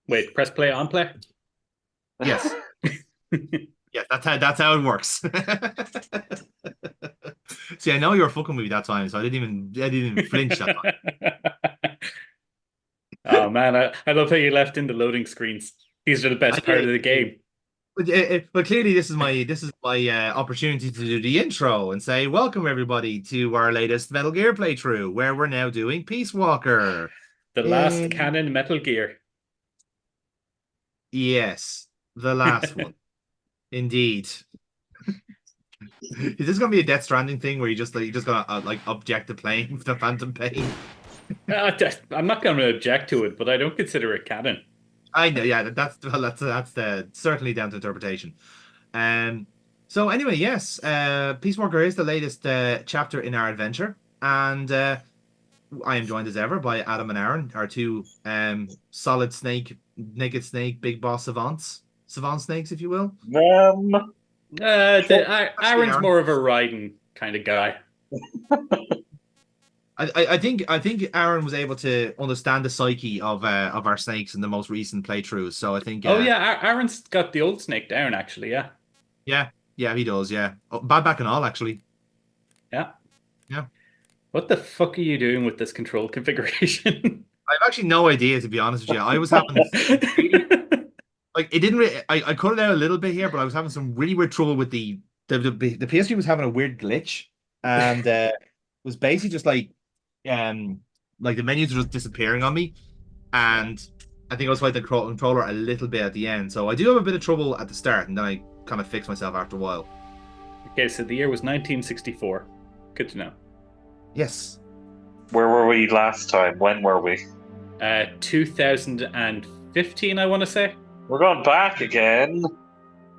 Wait, press play on play? Yes. Yes, that's how it works. See, I know you were fucking with me that time, so I didn't even flinch that time. Oh man, I love how you left in the loading screens. These are the I best part did. of the I did. game. But clearly, this is my opportunity to do the intro and say welcome everybody to our latest Metal Gear playthrough, where we're now doing Peace Walker. The last Yay. canon Metal Gear. Yes, the last one, indeed. Is this gonna be a Death Stranding thing where you just gonna like object to playing the Phantom Pain? I'm not going to object to it, but I don't consider it canon. I know, yeah, that's certainly down to interpretation. Um, so anyway, yes, Peace Walker is the latest chapter in our adventure, and I am joined as ever by Adam and Aaron, our two solid snake, naked snake, big boss savant snakes, if you will. Well, especially Aaron's Aaron. more of a riding kind of guy. I think Aaron was able to understand the psyche of our snakes in the most recent playthroughs. So I think Oh yeah, Aaron's got the old snake down actually. Yeah, yeah, yeah, he does, yeah. Oh, bad back and all, actually. yeah. Yeah. What the fuck are you doing with this control configuration? I've actually no idea, to be honest with you. I was having some really like it didn't really, I cut it out a little bit here, but I was having some really weird trouble with the PS3 was having a weird glitch, and was basically just um like the menus were just disappearing on me, and I think I was like the controller a little bit at the end. So I do have a bit of trouble at the start, and then I kind of fix myself after a while. Okay, so the year was 1964. Good to know. Yes. Where were we last time? When were we? 2015, I want to say. We're going back again.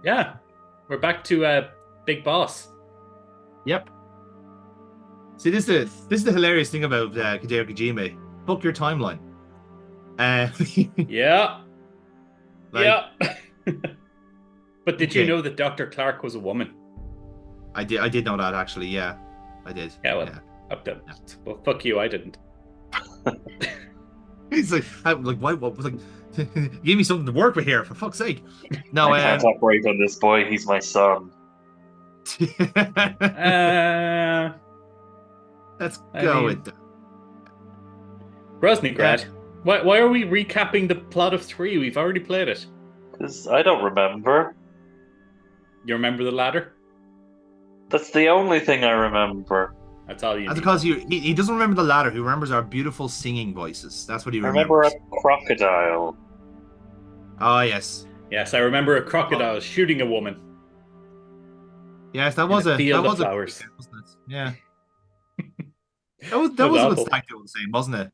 Yeah, we're back to Big Boss. Yep. See, this is the hilarious thing about Hideo Kojima. Book your timeline. Uh, Yeah, like, yeah. But did you okay. know that Dr. Clark was a woman? I did know that actually. Yeah, I did. Yeah, well, Yeah. up to well, fuck you, I didn't. He's like, why? What was like? Give me something to work with here, for fuck's sake. No, I can't operate on this boy. He's my son. Uh, let's I go mean, with that. Groznygrad. Why are we recapping the plot of 3? We've already played it. Because I don't remember. You remember the ladder? That's the only thing I remember. That's all you That's need. because he doesn't remember the ladder. He remembers our beautiful singing voices. That's what he I remember remembers. a crocodile. Oh yes, Yes, I remember a crocodile shooting a woman yes. That in was a a that field of was a flowers. wasn't it? Yeah. That It was was a bit awful. stacked out the same, wasn't it?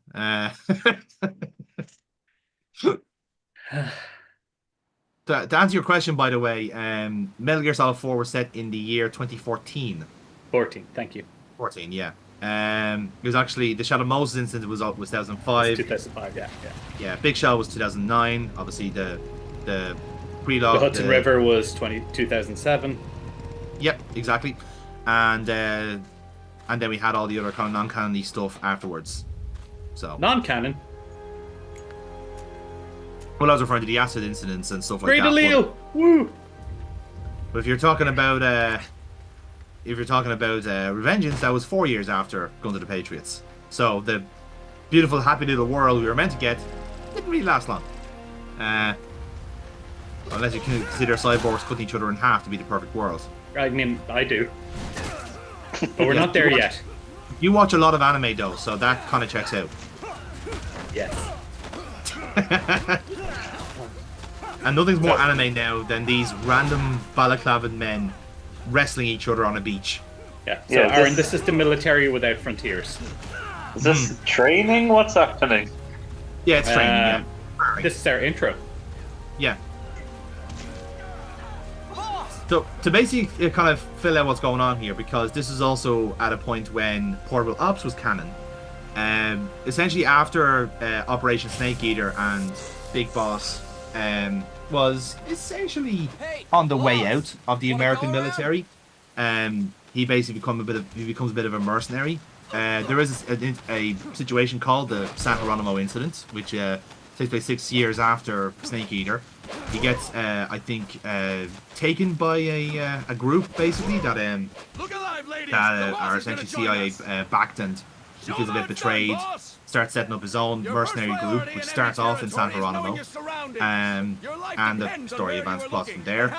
To answer your question, by the way, Metal Gear Solid 4 was set in the year 2014. 14, thank you. 14, yeah. It was actually the Shadow Moses incident was It's 2005. 2005, yeah. Yeah, Big Shell was 2009. Obviously, the The prelogue. Hudson River was 2007. Yep, exactly. And then we had all the other kind of non-canon stuff afterwards. So, Non-canon. well, I was referring to the acid incidents and stuff like Great that. allele! Woo! But if you're talking about Revengeance, that was 4 years after Guns of the Patriots. So the beautiful, happy little world we were meant to get didn't really last long. Unless you can consider cyborgs cutting each other in half to be the perfect world. I mean, I do. But we're Yeah, not there yet. You watch a lot of anime though, so that kind of checks out. Yes. And nothing's more anime now than these random balaclavad men wrestling each other on a beach. Yeah. So, Yeah, Aaron, this is the military without frontiers. Is this training? What's happening? Yeah, it's training. Yeah. This is our intro. Yeah. So to basically kind of fill out what's going on here, because this is also at a point when Portable Ops was canon. Essentially after Operation Snake Eater and Big Boss was essentially on the way out of the American military. He basically becomes a bit of a mercenary. There is a situation called the San Geronimo incident, which takes place 6 years after Snake Eater. He gets, I think, taken by a group basically that are essentially CIA backed, and he feels a bit betrayed. Starts setting up his own mercenary group, which starts off in San Geronimo, and the story advances plots from there.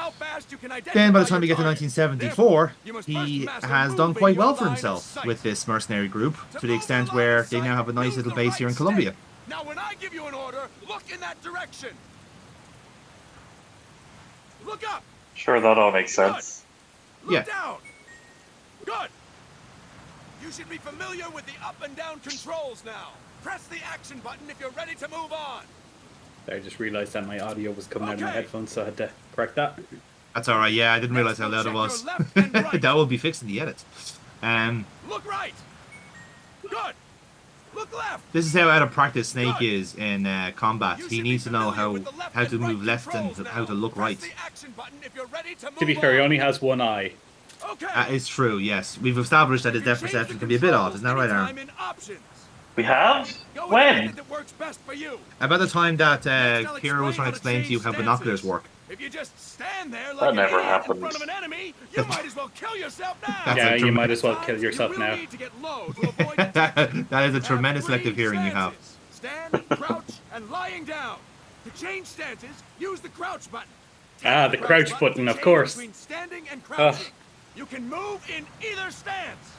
Then by the time we get to 1974, he has done quite well for himself with this mercenary group, to the extent where they now have a nice little base here in Colombia. Now when I give you an order, look in that direction. Look up. Sure, that all makes sense. Look down. Good. You should be familiar with the up and down controls now. Press the action button if you're ready to move on. I just realized that my audio was coming out of my headphones, so I had to correct that. That's all right. Yeah, I didn't realize how loud it was. That will be fixed in the edit. Look right. Good. Look left. This is how out of practice Snake is in combat. He needs to know how to move left and how to look right. To be fair, he only has one eye. It's true, yes. We've established that his depth perception can be a bit odd. Isn't that right, Aaron? We have? When? About the time that Kira was trying to explain to you how binoculars work. If you just stand there That like never an idiot in happened. front of an enemy, you might as well kill yourself now. That's Yeah, a you might as well kill yourself now. That is a tremendous selective hearing you have. Stand, crouch, and lying down. To change stances, use the crouch button. Ah, the crouch button, of course. Between standing and crouching. You can move in either stance.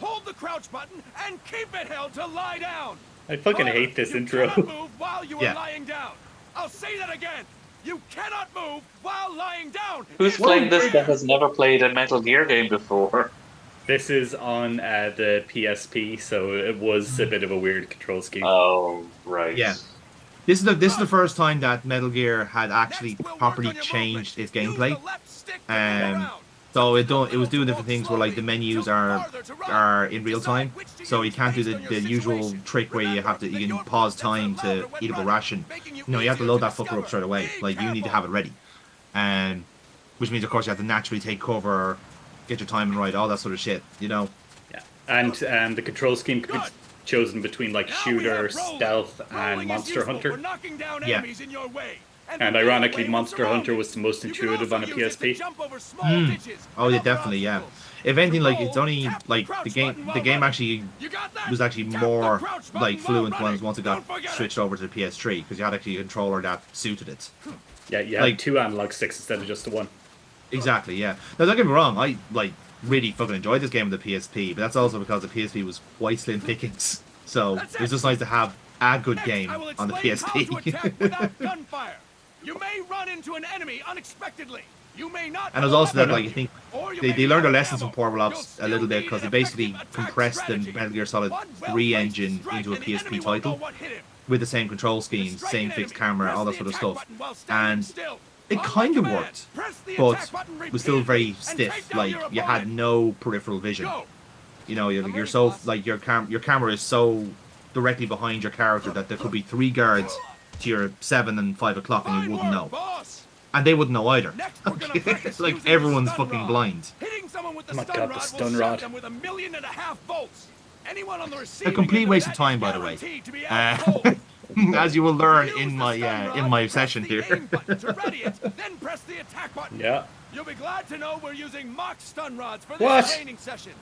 Hold the crouch button and keep it held to lie down. I fucking However, hate this you intro. cannot move while you are Yeah. lying down. I'll say that again. You cannot move while lying down. Who's It's playing this clear. that has never played a Metal Gear game before? This is on the PSP, so it was a bit of a weird control scheme. Oh, right. Yeah. This is the first time that Metal Gear had actually properly changed its gameplay. So it was doing different things where like the menus are in real time, so you can't do the usual trick where you can pause time to eat up a ration. No, you have to load that fucker up straight away. Like you need to have it ready, which means of course you have to naturally take cover, get your timing right, all that sort of shit. You know. Yeah, and the control scheme could be chosen between like shooter, stealth, and monster hunter. Yeah. And ironically, Monster Hunter was the most intuitive on a PSP. Oh yeah, definitely, yeah. If anything, like it's only like the game actually was actually more like fluent once it got switched over to the PS3, because you had actually a controller that suited it. Yeah, you had Like- 2 analog sticks instead of just the one. Exactly, yeah. Now don't get me wrong, I like really fucking enjoyed this game with the PSP, but that's also because the PSP was quite slim pickings. So it was just nice to have a good game on the PSP. Gunfire. You may run into an enemy unexpectedly. You may not. And it was also that, like, I think they learned their lessons from Portable Ops a little bit, because they basically compressed the Metal Gear Solid 3 engine into a PSP title with the same control schemes, same fixed camera, all that sort of stuff. And it kind of worked, but it was still very stiff. Like, you had no peripheral vision. You know, you're so, like, your camera is so directly behind your character that there could be 3 guards to your 7 and 5 o'clock and you wouldn't know. And they wouldn't know either. It's like everyone's fucking blind. Oh my God, the stun rod. A complete waste of time, by the way. As you will learn in my session here. Yeah. You'll be glad to know we're using mock stun rods for this What? training session.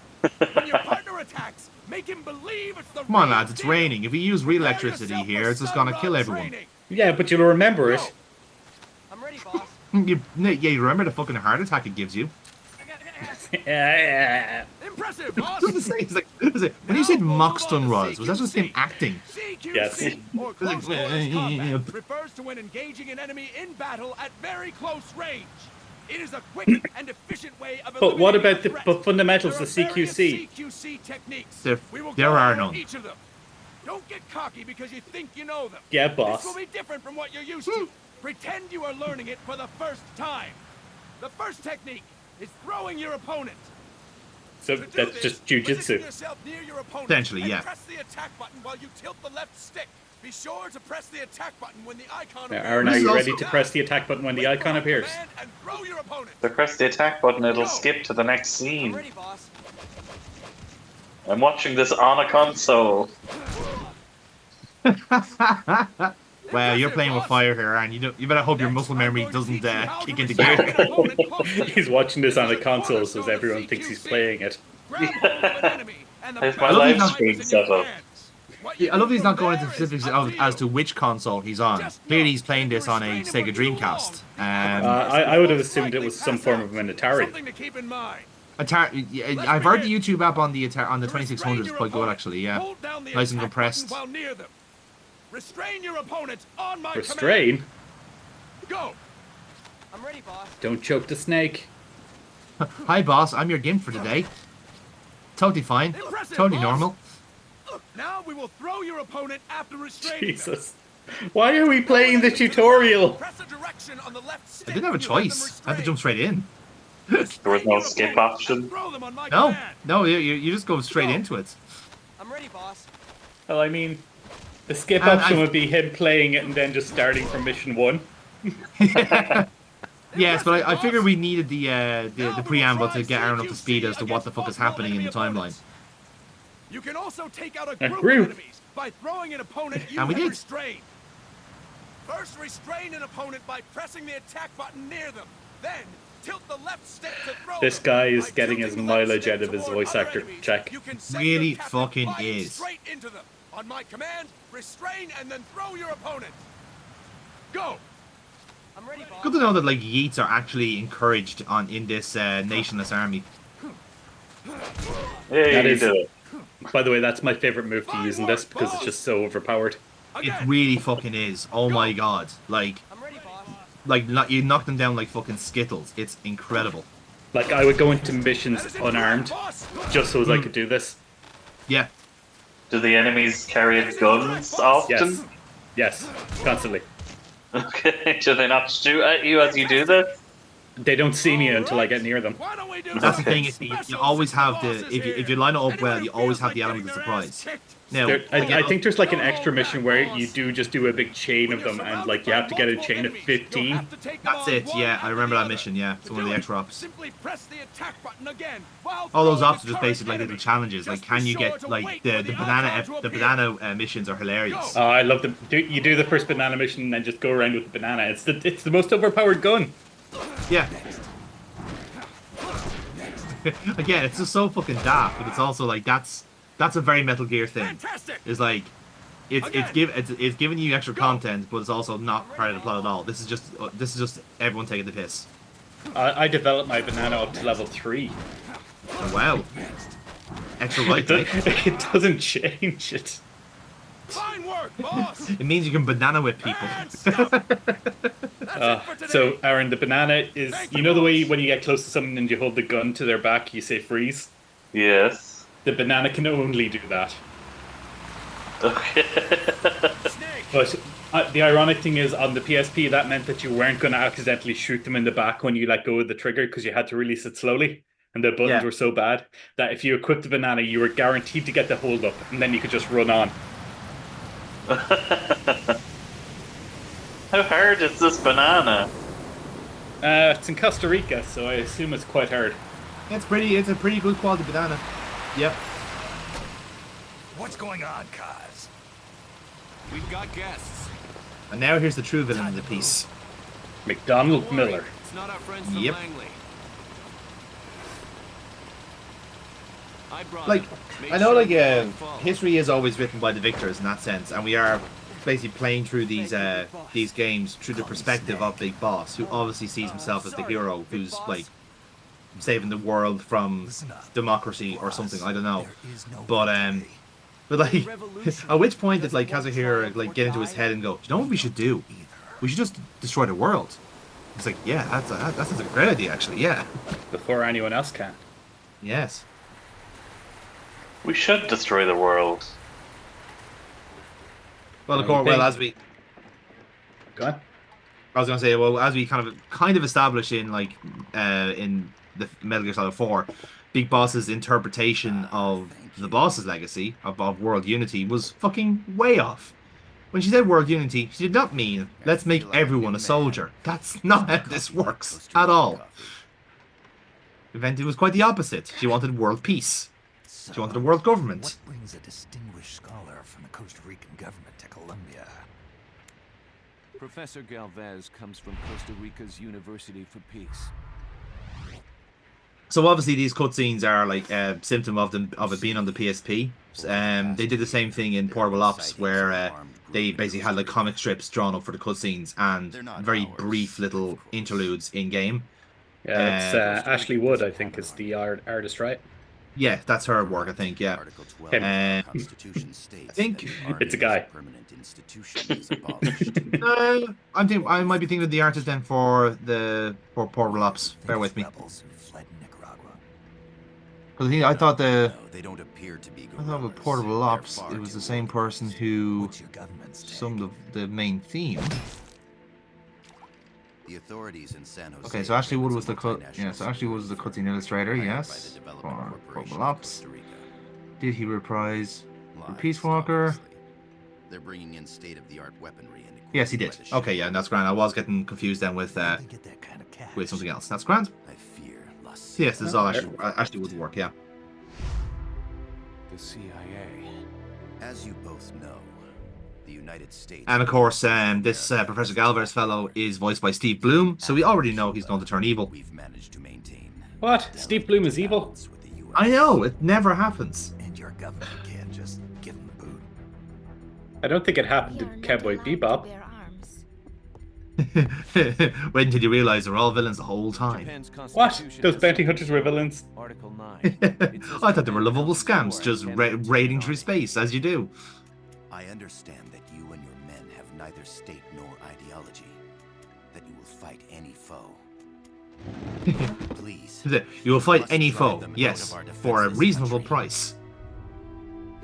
When your partner attacks, make him believe it's the Come on, real lads, it's deal. raining. If you use real Prepare electricity yourself here, for it's just stun gonna rod kill everyone. training. Yeah, but you'll remember it. I'm ready, boss. You remember the fucking heart attack it gives you? Yeah. Impressive, boss. It's like, when you said mock stun rods, was that just him acting? CQC, Yes. or close quarters combat, refers to when engaging an enemy in battle at very close range. It is a quick and efficient way of But what eliminating about a the threat. fundamentals, the There are various CQC? CQC techniques. There We will there go are over none. each of them. Don't get cocky because you think you know them. Yeah, This boss. will be different from what you're used to. Pretend you are learning it for the first time. The first technique is throwing your opponent. So To do that's this, just position jujitsu. yourself near your opponent Essentially, and yeah. press the attack button while you tilt the left stick. Be sure to press the attack button when the icon Now, appears. Aaron, are This is you also- ready to press the attack button when the Wait icon for my appears? command and throw your opponent. If I press the attack button, it'll skip to the next I'm scene. ready, boss. I'm watching this on a console. Wow, you're playing with fire here, and you better hope your muscle memory doesn't kick into gear. He's watching this on a console, so everyone thinks he's playing it. It's my I love live these stream setup. Yeah, I love he's not going into specifics as to which console he's on. Clearly, he's playing this on a Sega Dreamcast. I would have assumed it was some form of an Atari. Something to keep in mind. Atari, yeah, I've heard the YouTube app on the 2600 is quite good actually. Yeah, Hold down the nice and attack compressed. button while near them. Restrain your opponent on my command. Restrain? Go. I'm ready, boss. Don't choke the snake. Hi, boss. I'm your gimp for today. Totally fine. Impressive, Totally boss. normal. Now we will throw your opponent after restraining them. Jesus. Why are we playing the tutorial? Press a direction on the left stick I didn't have a when you have them choice. I had to jump straight in. restrained. There was no skip option. Throw them on my No, command. no, you just go straight into it. I'm ready, boss. Well, I mean, the skip And option I- would be him playing it and then just starting from mission 1. Yes, but I figured we needed the preamble to get Aaron up to speed as to what the fuck is happening in the timeline. You can also take out a A group, group. of enemies by throwing an opponent you And we have did. restrained. First, restrain an opponent by pressing the attack button near them. Then, tilt the left stick to throw This them. guy is By getting tilting his the left mileage stick out of his toward voice other actor enemies, check. you can send Really your captain fucking flying is. straight into them. On my command, restrain and then throw your opponent. Go. I'm ready, boss. Good to know that like yeets are actually encouraged in this nationless army. Yeah, That you is- did it. By the way, that's my favorite move to use in this because it's just so overpowered. It Again. really fucking is. Oh my god, like I'm ready, boss. you knock them down like fucking Skittles. It's incredible. Like, I would go into missions That is unarmed incorrect, boss. just so as I could do this. Yeah. Do the enemies carry guns often? Yes, constantly. Okay. Do they not shoot at you as you do this? They don't see me until I get near them. Why don't we do That's the Okay. thing is you always have the if you line it up well, you always have the element of surprise. Now, I think there's like an extra mission where you just do a big chain of them and like you have to get a chain of 15. that's it. Yeah, I remember that mission. Yeah, it's one of the extra ops. Simply press the attack button again. while All those throwing ops are the just basically like current little challenges. Like, can you get like the banana missions are hilarious. Oh, I love them. You do the first banana mission and then just go around with the banana. It's the most overpowered gun. Yeah. Again, it's just so fucking daft, but it's also like that's a very Metal Gear thing. Fantastic. It's like it's giving you extra content, but it's also not part of the plot at all. This is just everyone taking the piss. I developed my banana up to level 3. Oh, wow. Extra right, It doesn't change it. Fine work, boss. It means you can banana whip people. And stop. That's it for today. So, Aaron, the banana is... You know the way when you get close to someone and you hold the gun to their back, you say freeze? Yes. The banana can only do that. Okay. Snake. But the ironic thing is, on the PSP, that meant that you weren't going to accidentally shoot them in the back when you let go of the trigger because you had to release it slowly. And the buttons Yeah. were so bad that if you equipped the banana, you were guaranteed to get the hold up, and then you could just run on. How hard is this banana? It's in Costa Rica, so I assume it's quite hard. It's a pretty good quality banana. Yep. What's going on, Kaz? We've got guests. And now here's the true villain of the piece. McDonald Miller. It's not our friends from Yep. Langley. I brought Like, them. Make I know, sure like, you don't fall. history is always written by the victors in that sense, and we are basically playing through these games through the perspective of Big Boss, who obviously sees himself as the hero, who's like saving the world from democracy or something. I don't know, but like, at which point did like Kazuhira like get into his head and go, "Do you know what we should do? We should just destroy the world." It's like, yeah, that's a great idea, actually. Yeah, Before anyone else can. yes. We should destroy the world. Well, of What do you course, well, think? as we Go on. I was gonna say, well, as we kind of established in like in the Metal Gear Solid 4, Big Boss's interpretation of the boss's legacy of world unity was fucking way off. When she said world unity, she did not mean let's make everyone a soldier. That's not how this works at all. It was quite the opposite. She wanted world peace. She wanted a world government. What brings a distinguished scholar from the Costa Rican government to Colombia? Professor Galvez comes from Costa Rica's University for Peace. So obviously these cutscenes are like a symptom of it being on the PSP. They did the same thing in Portable Ops, where they basically had like comic strips drawn up for the cutscenes and very brief little interludes in game. Yeah, it's Ashley Wood, I think, is the artist, right? Yeah, that's her work, I think. Yeah, Article 12 Him. of the I Constitution states think that the it's a army guy. as permanent institution is abolished. I might be thinking of the artist then for Portable Ops. Bear with me. Rebels who fled Nicaragua. Because I thought No, they don't appear to be with guerrillas. Portable They're Ops far it was too the same organized. person who What's your government's take? summed the main theme. The authorities in San Jose. Okay, so Ashley Wood was the cut. so Ashley Wood was the cutscene illustrator. Yes, for Portable Ops. Did he reprise for Peace Walker? They're bringing in state-of-the-art weaponry and equipment Yes, he by did. the ship. Okay, yeah, that's grand. I was getting confused then with Where do they get that kind of cash? something else. That's grand. I fear Las Yes, this is all Ashley Wood's work. Yeah. The CIA. As you both know, the United States. And of course, this Professor Galvez fellow is voiced by Steve Bloom, so we already know he's going to turn evil. We've managed to maintain. What? Steve Bloom is evil? balance with the US. I know, it never happens. And your government can't just give them the boot. I don't think it happened We to are not Cowboy allowed to Bebop. bear arms. When did you realize they're all villains the whole time? Japan's What? constitution Those has bounty some hunters were features. villains? Article 9. I thought they were lovable scamps, just raiding through space, as you do. I understand that you and your men have neither state nor ideology. That you will fight any foe. Please. You will fight must any drive foe, them out yes, of our for a defenseless reasonable country. price.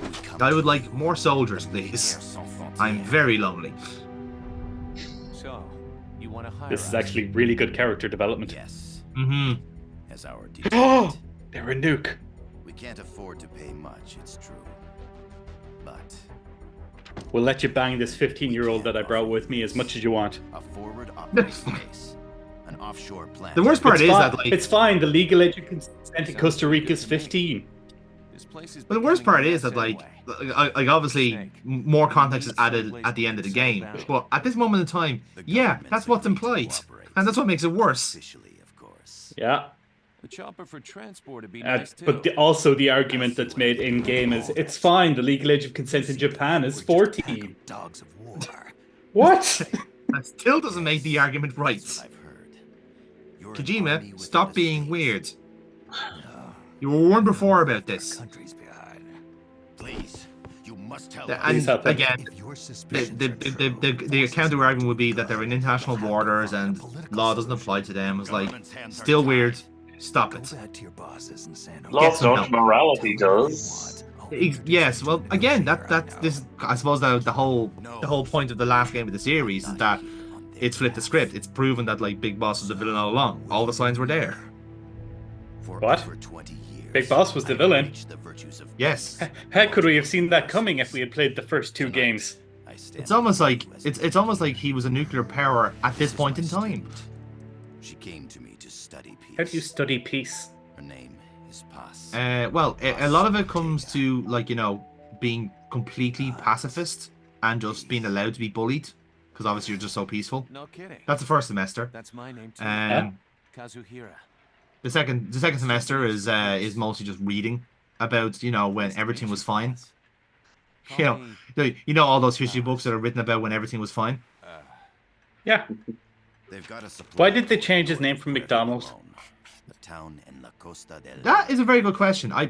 We come I to would you like more soldiers, from please. the air sans frontières. I'm very lonely. So, you want to hire This is us? actually really good character development. Yes, Mm-hmm. as our Oh, lieutenant. they're a nuke. We can't afford to pay much, it's true. But We'll let you bang this 15-year-old that I brought with me as much as you want. a forward operating base, an offshore plant. The worst part is that, like, It's fine. The legal age of consent in Costa Rica is 15. This place is but the worst becoming part a is mess that, like, anyway. obviously, more context is added at the end of the game. But at this moment in time, The yeah, government's that's what's agreed to implied, cooperate. and that's what makes it worse. Officially, of course. Yeah. The chopper for transport would be nice too. But also the argument that's made in-game is, it's fine. The legal age of consent in Japan is 14. Dogs of war. What? That still doesn't make the argument right. That's what I've heard. You're an army Kojima, within stop the being states. weird. No, You were warned before about this. countries behind. Please, you must tell And us. Please help them. again, If your the, suspicions the, are the, true, the counter argument would be that they're in international borders and law doesn't apply to them. It's like, still weird. Stop go it. back to your bosses and San Law Get some of help. morality does. Yes, well, again, that's this. I suppose the whole point of the last game of the series is that it's flipped the script. It's proven that like Big Boss was the villain all along. All the signs were there. For What? over 20 years, Big Boss was the I've villain. preached the virtues of Yes, How could we have seen that coming if we had played the first two games? I stand it's almost with like you as it's almost like he was a nuclear power at this point in time. She came to me to study peace. How do you study peace? Her name is Paz. Well, a lot of it comes to like being completely pacifist and just being allowed to be bullied because obviously you're just so peaceful. No kidding. That's the first semester. That's my name too. Kazuhira. The second semester is mostly just reading about when everything was fine. Call me- All those history books that are written about when everything was fine. Yeah. They've got a supply Why did they change his name from for McDonald's? a town in La Costa del That is a very good question. I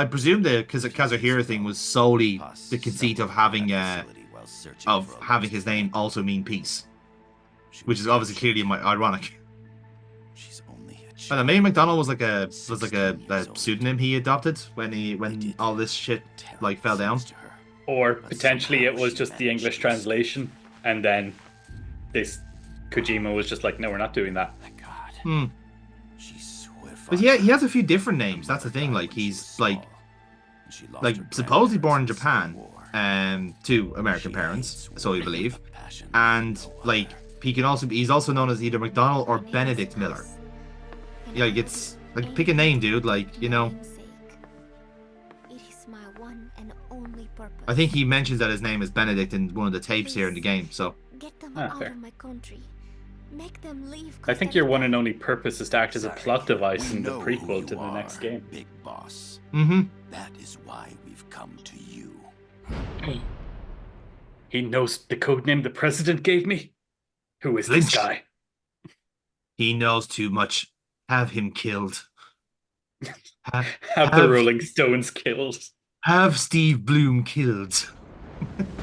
presume the Kazuhira thing was solely Paz the conceit of settled having that facility while searching of for a having his lost name child. also mean peace, She which was is obviously very clearly ironic. She's only a I don't know, child. maybe McDonald was like a pseudonym he adopted when all this shit like fell down. To her. Or potentially it was just the English translation, and then this Kojima was just like, no, we're not doing that. My God. Hmm. She's But yeah, he has a few different names. That's the thing. Like he's like supposedly born in Japan, to American parents, so we believe, and like he's also known as either McDonald or Benedict Miller. Yeah, like it's like pick a name, dude. Like It is my one and only purpose. I think he mentions that his name is Benedict in one of the tapes here in the game. So Get them them Ah, out fair. of my country. Make them leave. I 'cause think they're your one and bad. only purpose is to act as a Sorry, plot device we in the know who prequel you to the next are, game. Big Boss. Mm-hmm. That is why we've come to you. He knows the code name the president gave me? Who is Lynch. this guy? He knows too much. Have him killed. Have the Rolling Stones killed. Have Steve Bloom killed.